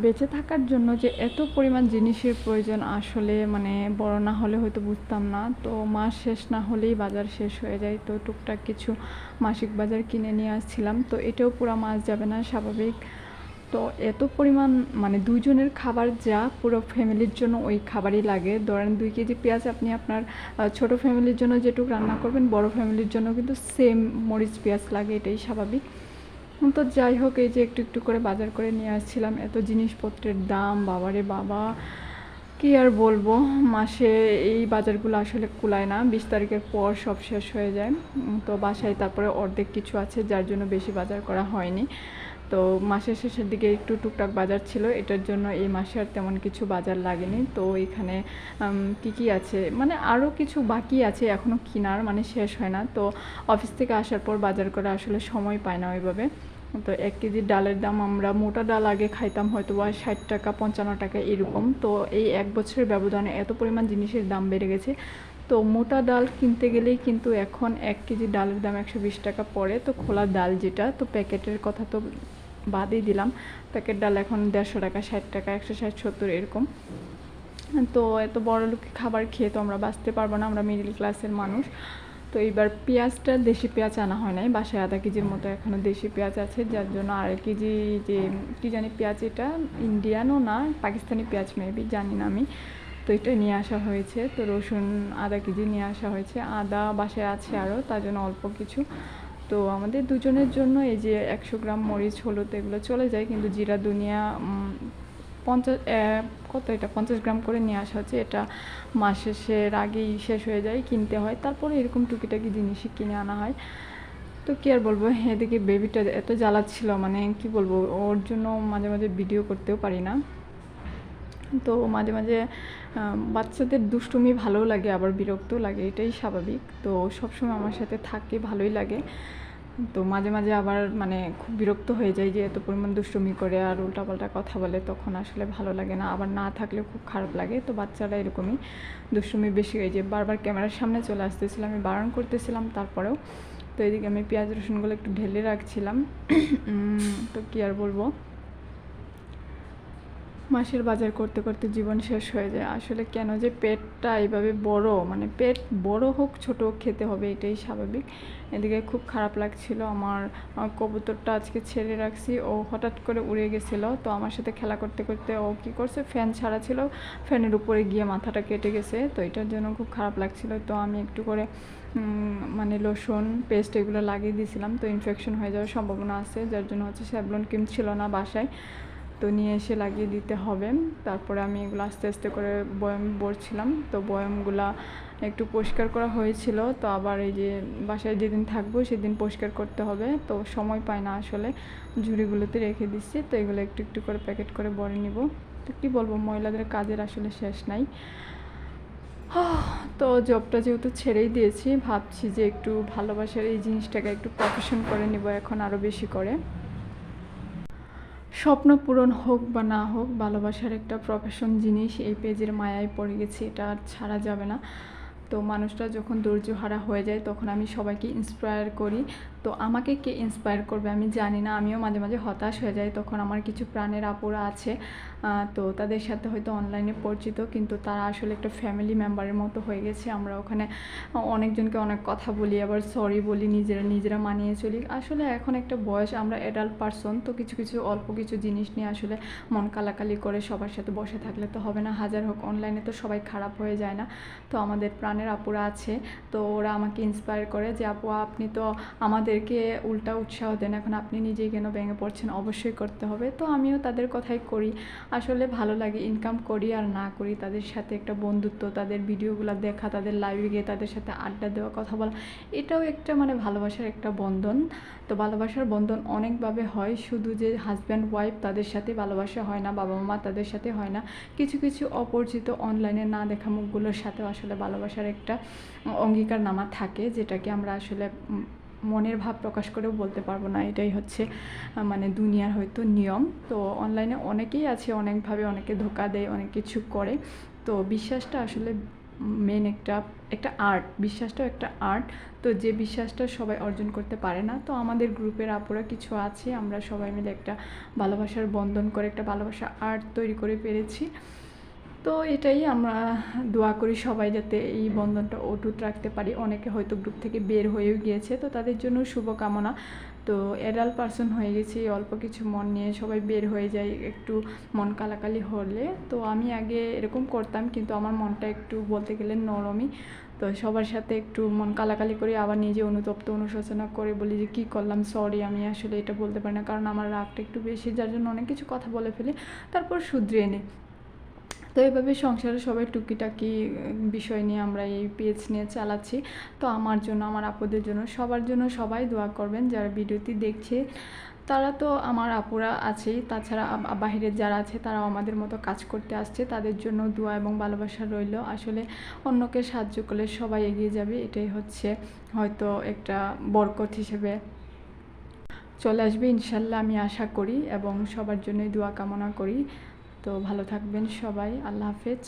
বেঁচে থাকার জন্য যে এত পরিমাণ জিনিসের প্রয়োজন আসলে মানে বড় না হলে হয়তো বুঝতাম না। তো মাস শেষ না হলেই বাজার শেষ হয়ে যায়, তো টুকটাক কিছু মাসিক বাজার কিনে নিয়ে আসছিলাম। তো এটাও পুরো মাস যাবে না স্বাভাবিক। তো এত পরিমাণ মানে দুইজনের খাবার যা পুরো ফ্যামিলির জন্য ওই খাবারই লাগে। ধরেন 2 কেজি পেঁয়াজ আপনি আপনার ছোট ফ্যামিলির জন্য যেটুকু রান্না করবেন, বড় ফ্যামিলির জন্য কিন্তু সেম মরিচ পেঁয়াজ লাগে, এটাই স্বাভাবিক। তো যাই হোক, এই যে একটু একটু করে বাজার করে নিয়ে আসছিলাম। এত জিনিসপত্রের দাম, বাবারে বাবা, কি আর বলবো। মাসে এই বাজারগুলো আসলে কুলায় না, 20 তারিখের পর সব শেষ হয়ে যায়। তো বাসায় তারপরে অর্ধেক কিছু আছে, যার জন্য বেশি বাজার করা হয়নি। তো মাসের শেষের দিকে একটু টুকটাক বাজার ছিল, এটার জন্য এই মাসে আর তেমন কিছু বাজার লাগেনি। তো এখানে কী আছে মানে আরও কিছু বাকি আছে এখনও কেনার, মানে শেষ হয় না। তো অফিস থেকে আসার পর বাজার করা আসলে সময় পায় না ওইভাবে। তো 1 কেজি ডালের দাম, আমরা মোটা ডাল আগে খাইতাম হয়তো বা 60 টাকা 55 টাকা এরকম। তো এই 1 বছরের ব্যবধানে এত পরিমাণ জিনিসের দাম বেড়ে গেছে। তো মোটা ডাল কিনতে গেলেই কিন্তু এখন 1 কেজি ডালের দাম 120 টাকা পড়ে। তো খোলা ডাল যেটা, তো প্যাকেটের কথা তো বাদই দিলাম। প্যাকেট ডাল এখন 150 টাকা, 60 টাকা, 160-70 এরকম। তো এত বড়লোকি খাবার খেয়ে তো আমরা বাঁচতে পারবো না, আমরা মিডল ক্লাসের মানুষ। তো এইবার পেঁয়াজটা দেশি পেঁয়াজ আনা হয় নাই, বাসায় আধা কেজির মতো এখনও দেশি পেঁয়াজ আছে, যার জন্য 1.5 কেজি যে কী জানি পেঁয়াজ, এটা ইন্ডিয়ানও না পাকিস্তানি পেঁয়াজ মেবি, জানি না আমি। তো এটা নিয়ে আসা হয়েছে। তো রসুন আধা কেজি নিয়ে আসা হয়েছে, আদা বাসায় আছে আরও, তার জন্য অল্প কিছু। তো আমাদের দুজনের জন্য এই যে 100 গ্রাম মরিচ, হলুদ এগুলো চলে যায়, কিন্তু জিরা ধনিয়া 50 কত এটা 50 গ্রাম করে নিয়ে আসা হচ্ছে। এটা মাস শেষের আগেই শেষ হয়ে যায়, কিনতে হয়। তারপরে এরকম টুকিটাকি জিনিসই কিনে আনা হয়। তো কী আর বলবো, এদিকে বেবিটা এত জ্বালাচ্ছিল, মানে কি বলবো, ওর জন্য মাঝে মাঝে ভিডিও করতেও পারি না। তো মাঝে মাঝে বাচ্চাদের দুষ্টুমি ভালোও লাগে, আবার বিরক্তও লাগে, এটাই স্বাভাবিক। তো সবসময় আমার সাথে থাকে, ভালোই লাগে। তো মাঝে মাঝে আবার মানে খুব বিরক্ত হয়ে যায় যে এত পরিমাণ দুষ্টুমি করে আর উল্টাপাল্টা কথা বলে, তখন আসলে ভালো লাগে না। আবার না থাকলেও খুব খারাপ লাগে। তো বাচ্চারা এরকমই, দুষ্টুমি বেশি হয়ে যায়, বারবার ক্যামেরার সামনে চলে আসতেছিল, আমি বারণ করতেছিলাম তারপরেও। তো এদিকে আমি পেঁয়াজ রসুনগুলো একটু ঢেলে রাখছিলাম। তো কী আর বলবো, মাসের বাজার করতে করতে জীবন শেষ হয়ে যায়। আসলে কেন যে পেটটা এইভাবে বড়, মানে পেট বড় হোক ছোট হোক খেতে হবে, এটাই স্বাভাবিক। এদিকে খুব খারাপ লাগছিল, আমার কবুতরটা আজকে ছেড়ে রাখছি, ও হঠাৎ করে উড়ে গেছিলো। তো আমার সাথে খেলা করতে করতে ও কী করছে, ফ্যান ছাড়া ছিল, ফ্যানের উপরে গিয়ে মাথাটা কেটে গেছে। তো এটার জন্য খুব খারাপ লাগছিল। তো আমি একটু করে মানে লোশন পেস্ট এগুলো লাগিয়ে দিয়েছিলাম। তো ইনফেকশন হয়ে যাওয়ার সম্ভাবনা আছে, যার জন্য হচ্ছে স্যাভলন ক্রিম ছিল না বাসায়, তো নিয়ে এসে লাগিয়ে দিতে হবে। তারপরে আমি এগুলো আস্তে আস্তে করে বয়াম ভরছিলাম। তো বয়ামগুলা একটু পরিষ্কার করা হয়েছিল। তো আবার এই যে বাসায় যেদিন থাকবো সেদিন পরিষ্কার করতে হবে, তো সময় পাই না আসলে, ঝুড়িগুলোতে রেখে দিচ্ছি। তো এগুলো একটু একটু করে প্যাকেট করে ভরে নিব। তো কী বলবো, মহিলাদের কাজের আসলে শেষ নাই। তো জবটা যেহেতু ছেড়েই দিয়েছি, ভাবছি যে একটু ভালোবাসার এই জিনিসটাকে একটু প্রফেশন করে নিব এখন আরও বেশি করে। স্বপ্ন পূরণ হোক বা না হোক, ভালোবাসার একটা প্রফেশন জিনিস এই পেজের মায়ায় পড়ে গেছি, এটা আর ছাড়া যাবে না। তো মানুষটা যখন ধৈর্যহারা হয়ে যায় তখন আমি সবাইকে ইন্সপায়ার করি। তো আমাকে কে ইন্সপায়ার করবে আমি জানি না, আমিও মাঝে মাঝে হতাশ হয়ে যাই। তখন আমার কিছু প্রাণের আপুরা আছে, তো তাদের সাথে হয়তো অনলাইনে পরিচিত, কিন্তু তারা আসলে একটা ফ্যামিলি মেম্বারের মতো হয়ে গেছে। আমরা ওখানে অনেকজনকে অনেক কথা বলি, আবার সরি বলি, নিজেরা নিজেরা মানিয়ে চলি। আসলে এখন একটা বয়স, আমরা অ্যাডাল্ট পারসন, তো কিছু কিছু অল্প কিছু জিনিস নিয়ে আসলে মন কালাকালি করে সবার সাথে বসে থাকলে তো হবে না। হাজার হোক অনলাইনে তো সবাই খারাপ হয়ে যায় না। তো আমাদের প্রাণের আপুরা আছে, তো ওরা আমাকে ইন্সপায়ার করে যে আপু আপনি তো আমাদেরকে উল্টা উৎসাহ দেন, এখন আপনি নিজেই কেন ভেঙে পড়ছেন, অবশ্যই করতে হবে। তো আমিও তাদের কথাই করি। আসলে ভালো লাগে, ইনকাম করি আর না করি, তাদের সাথে একটা বন্ধুত্ব, তাদের ভিডিওগুলো দেখা, তাদের লাইভে গিয়ে তাদের সাথে আড্ডা দেওয়া, কথা বলা, এটাও একটা মানে ভালোবাসার একটা বন্ধন। তো ভালোবাসার বন্ধন অনেকভাবে হয়, শুধু যে হাজব্যান্ড ওয়াইফ তাদের সাথে ভালোবাসা হয় না, বাবা মা তাদের সাথে হয় না, কিছু কিছু অপরিচিত অনলাইনে না দেখা মুখগুলোর সাথেও আসলে ভালোবাসার একটা অঙ্গীকারনামা থাকে, যেটাকে আমরা আসলে মনের ভাব প্রকাশ করেও বলতে পারবো না। এটাই হচ্ছে মানে দুনিয়ার হয়তো নিয়ম। তো অনলাইনে অনেকেই আছে অনেকভাবে, অনেকে ধোঁকা দেয়, অনেক কিছু করে। তো বিশ্বাসটা আসলে মেন একটা একটা আর্ট, বিশ্বাসটাও একটা আর্ট। তো যে বিশ্বাসটা সবাই অর্জন করতে পারে না, তো আমাদের গ্রুপের আপুরা কিছু আছে, আমরা সবাই মিলে একটা ভালোবাসার বন্ধন করে একটা ভালোবাসার আর্ট তৈরি করে পেরেছি। তো এটাই আমরা দোয়া করি সবাই যাতে এই বন্ধনটা অটুট রাখতে পারি। অনেকে হয়তো গ্রুপ থেকে বের হয়েও গিয়েছে, তো তাদের জন্য শুভকামনা। তো অ্যাডাল্ট পারসন হয়ে গেছি, অল্প কিছু মন নিয়ে সবাই বের হয়ে যায় একটু মন কালাকালি হলে। তো আমি আগে এরকম করতাম, কিন্তু আমার মনটা একটু বলতে গেলে নরমই। তো সবার সাথে একটু মন কালাকালি করে আবার নিজে অনুতপ্ত অনুশোচনা করে বলি যে কী করলাম, সরি, আমি আসলে এটা বলতে পারি না, কারণ আমার রাগটা একটু বেশি, যার জন্য অনেক কিছু কথা বলে ফেলি, তারপর শুধরিয়ে নিই। তো এইভাবে সংসারে সবাই টুকিটাকি বিষয় নিয়ে আমরা এই পেজ নিয়ে চালাচ্ছি। তো আমার জন্য, আমার আপুদের জন্য, সবার জন্য সবাই দোয়া করবেন। যারা ভিডিওটি দেখছে তারা তো আমার আপুরা আছেই, তাছাড়া বাহিরের যারা আছে তারাও আমাদের মতো কাজ করতে আসছে, তাদের জন্য দোয়া এবং ভালোবাসা রইল। আসলে অন্যকে সাহায্য করলে সবাই এগিয়ে যাবে, এটাই হচ্ছে হয়তো একটা বরকত হিসেবে চলে আসবে ইনশাল্লাহ, আমি আশা করি এবং সবার জন্যই দোয়া কামনা করি। তো ভালো থাকবেন সবাই, আল্লাহ হাফেজ।